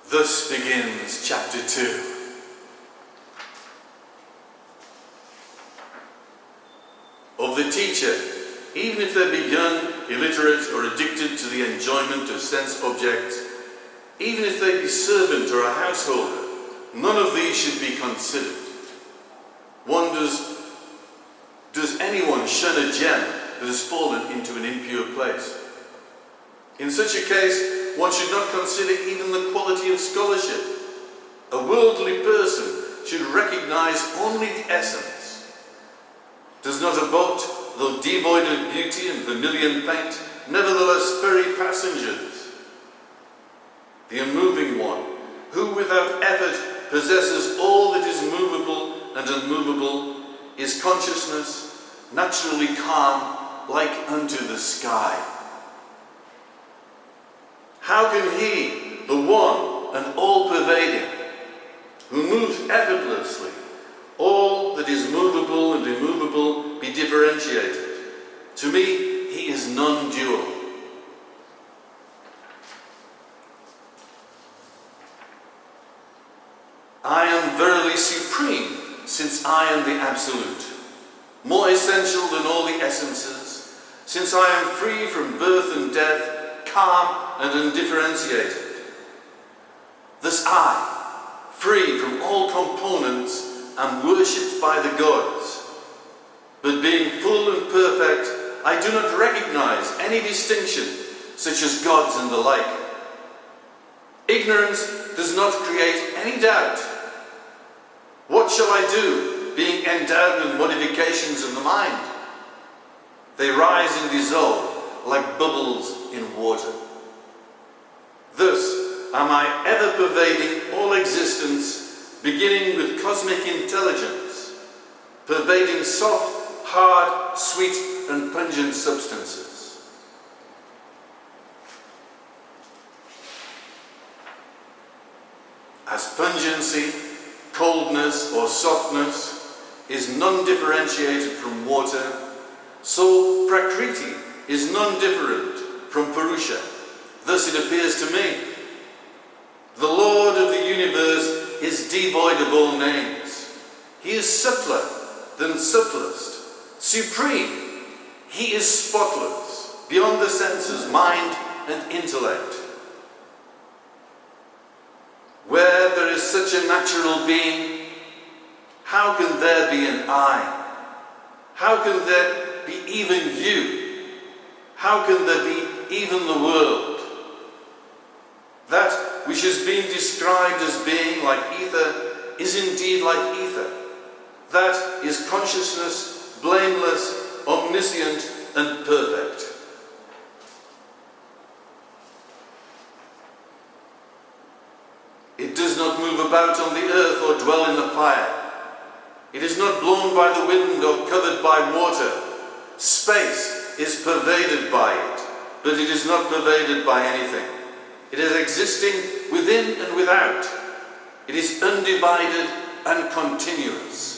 Thus begins chapter 2. Of the teacher, even if they be young, illiterate, or addicted to the enjoyment of sense objects, even if they be servant or a householder, none of these should be considered. Does anyone shun a gem that has fallen into an impure place? In such a case, one should not consider even the quality of scholarship. A worldly person should recognize only the essence. Does not a boat, though devoid of beauty and vermilion paint, nevertheless ferry passengers? The unmoving one, who without effort possesses all that is movable and unmovable, is consciousness, naturally calm, like unto the sky. How can he, the one and all-pervading, who moves effortlessly, all that is movable and immovable, be differentiated? To me, he is non-dual. I am verily supreme, since I am the Absolute, more essential than all the essences, since I am free from birth and death, calm and undifferentiated. Thus I, free from all components, am worshipped by the gods. But being full and perfect, I do not recognize any distinction, such as gods and the like. Ignorance does not create any doubt. What shall I do, being endowed with modifications of the mind? They rise and dissolve like bubbles in water. Thus am I ever pervading all existence, beginning with cosmic intelligence, pervading soft, hard, sweet and pungent substances. As pungency, coldness or softness is non-differentiated from water, so Prakriti is non-different from Purusha. Thus it appears to me. The Lord of the universe is devoid of all names. He is subtler than subtlest. Supreme, he is spotless, beyond the senses, mind and intellect. Where there is such a natural being, how can there be an I? How can there be even you? How can there be even the world? That which has been described as being like ether is indeed like ether. That is consciousness, blameless, omniscient and perfect. It does not move about on the earth or dwell in the fire. It is not blown by the wind or covered by water. Space is pervaded by it, but it is not pervaded by anything. It is existing within and without. It is undivided and continuous.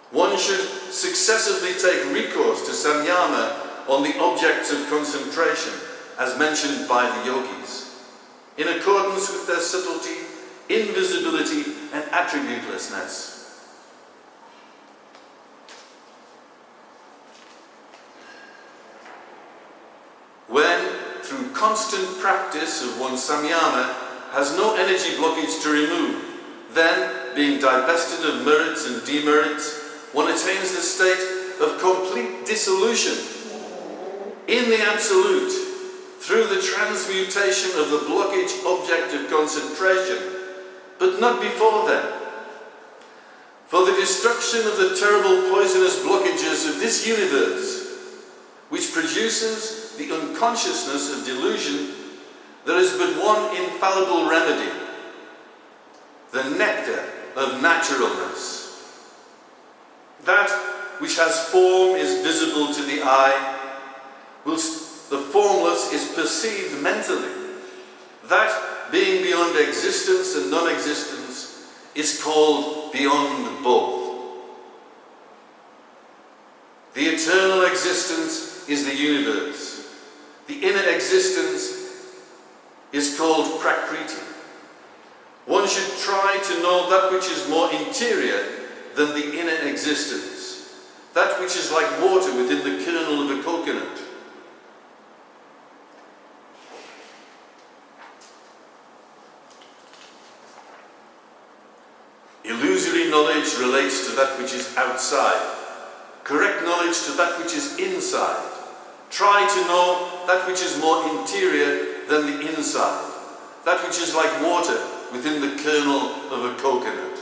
One should successively take recourse to samyama on the objects of concentration, as mentioned by the yogis, in accordance with their subtlety, invisibility, and attributelessness. When, through constant practice of one's samyama, has no energy blockage to remove, then, being divested of merits and demerits, one attains the state of complete dissolution in the Absolute, through the transmutation of the blockage object of concentration, but not before then. For the destruction of the terrible poisonous blockages of this universe, which produces the unconsciousness of delusion, there is but one infallible remedy, the nectar of naturalness. That which has form is visible to the eye, whilst the formless is perceived mentally. That, being beyond existence and non-existence, is called beyond both. The eternal existence is the universe. The inner existence is called Prakriti. One should try to know that which is more interior than the inner existence, that which is like water within the kernel of a coconut. Illusory knowledge relates to that which is outside. Correct knowledge to that which is inside. Try to know that which is more interior than the inside, that which is like water within the kernel of a coconut.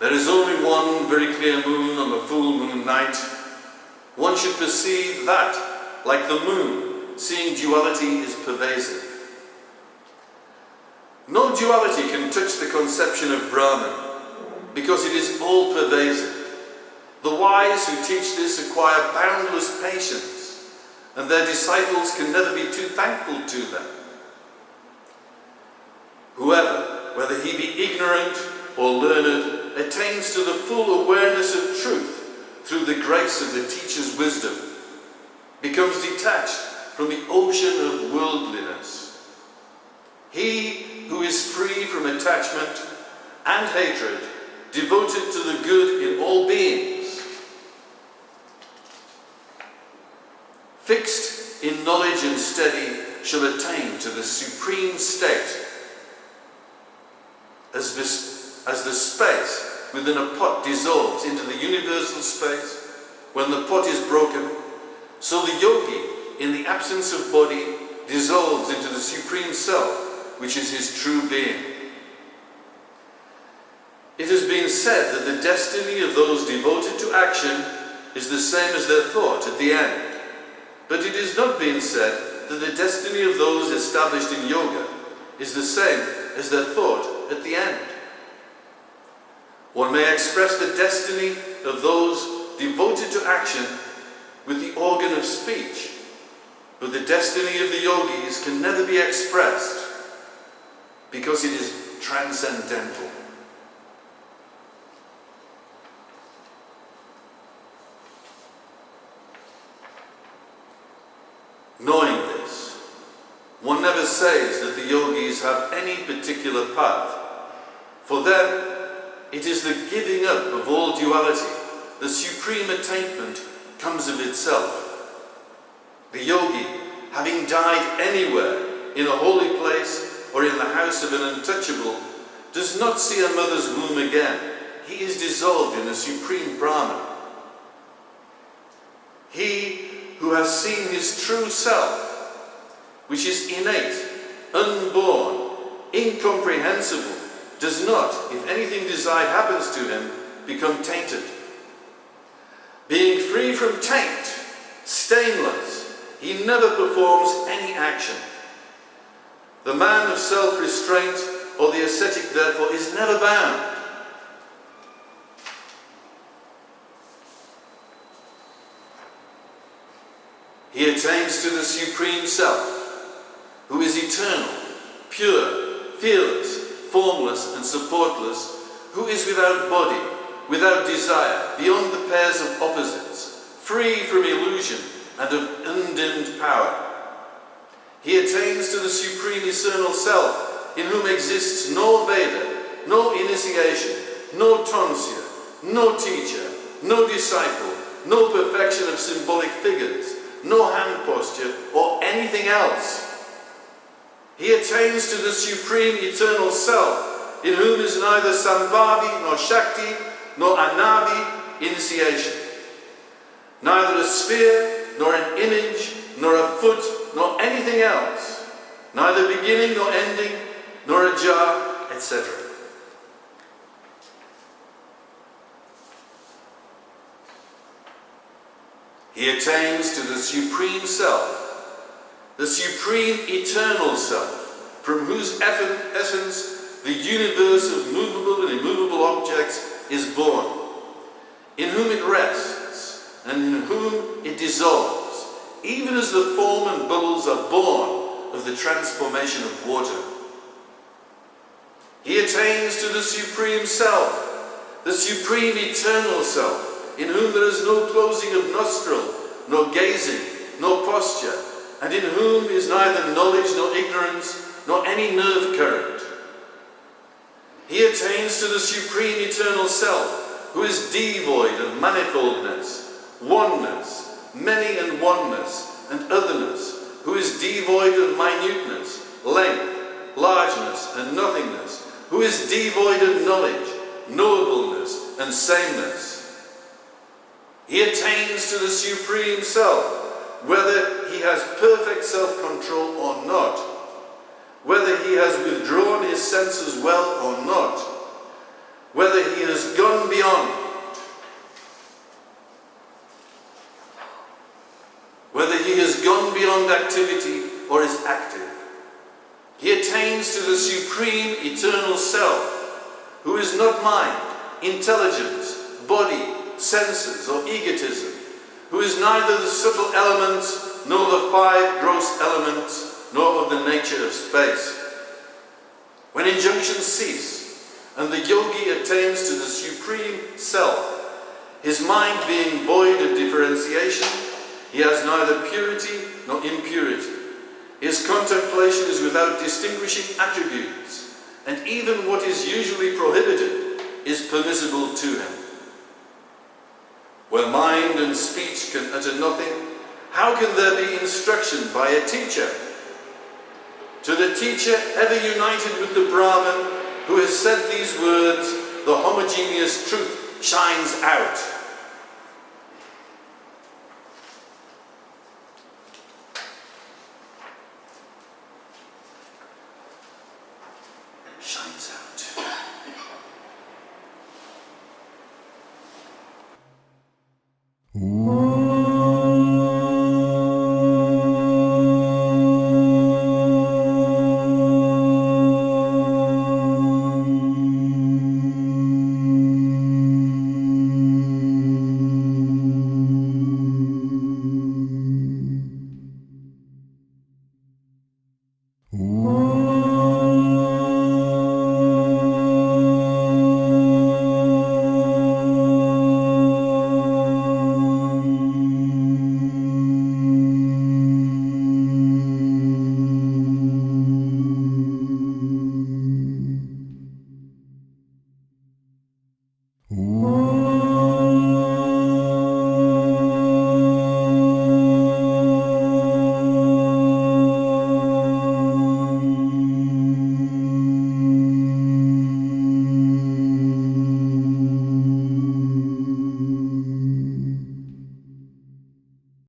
There is only one very clear moon on the full moon night. One should perceive that, like the moon, seeing duality is pervasive. No duality can touch the conception of Brahman, because it is all-pervasive. The wise who teach this acquire boundless patience, and their disciples can never be too thankful to them. Whoever, whether he be ignorant or learned, attains to the full awareness of truth through the grace of the teacher's wisdom, becomes detached from the ocean of worldliness. He who is free from attachment and hatred, devoted to the good in all beings, fixed in knowledge and steady, shall attain to the supreme state. As the space within a pot dissolves into the universal space when the pot is broken, so the yogi, in the absence of body, dissolves into the supreme self, which is his true being. It has been said that the destiny of those devoted to action is the same as their thought at the end. But it has not been said that the destiny of those established in yoga is the same as their thought at the end. One may express the destiny of those devoted to action with the organ of speech, but the destiny of the yogis can never be expressed because it is transcendental. Knowing this, one never says that the yogis have any particular path. For them, it is the giving up of all duality. The supreme attainment comes of itself. The yogi, having died anywhere, in a holy place or in the house of an untouchable, does not see a mother's womb again. He is dissolved in the supreme Brahman. He who has seen his true self, which is innate, unborn, incomprehensible, does not, if anything desired happens to him, become tainted. Being free from taint, stainless, he never performs any action. The man of self-restraint, or the ascetic therefore, is never bound. He attains to the Supreme Self, who is eternal, pure, fearless, formless and supportless, who is without body, without desire, beyond the pairs of opposites, free from illusion and of undimmed power. He attains to the Supreme Eternal Self, in whom exists no Veda, no initiation, no tonsure, no teacher, no disciple, no perfection of symbolic figures, no hand posture, or anything else. He attains to the Supreme Eternal Self, in whom is neither Sambhavi, nor Shakti, nor Anavi initiation. Neither a sphere, nor an image, nor a foot, nor anything else. Neither beginning nor ending, nor a jar, etc. He attains to the Supreme Self, the supreme eternal self, from whose essence the universe of movable and immovable objects is born, in whom it rests, and in whom it dissolves, even as the foam and bubbles are born of the transformation of water. He attains to the supreme self, the supreme eternal self, in whom there is no closing of nostril, no gazing, no posture, and in whom is neither knowledge nor ignorance, nor any nerve current. He attains to the supreme eternal self, who is devoid of manifoldness, oneness, many and oneness, and otherness, who is devoid of minuteness, length, largeness, and nothingness, who is devoid of knowledge, knowableness, and sameness. He attains to the supreme self, whether he has perfect self-control or not, whether he has withdrawn his senses well or not, whether he has gone beyond, activity or is active. He attains to the supreme eternal self, who is not mind, intelligence, body, senses, or egotism, who is neither the subtle elements, nor the five gross elements, nor of the nature of space. When injunctions cease, and the yogi attains to the supreme self, his mind being void of differentiation, he has neither purity nor impurity. His contemplation is without distinguishing attributes, and even what is usually prohibited is permissible to him. Where mind and speech can utter nothing, how can there be instruction by a teacher? To the teacher ever united with the Brahman, who has said these words, the homogeneous truth shines out.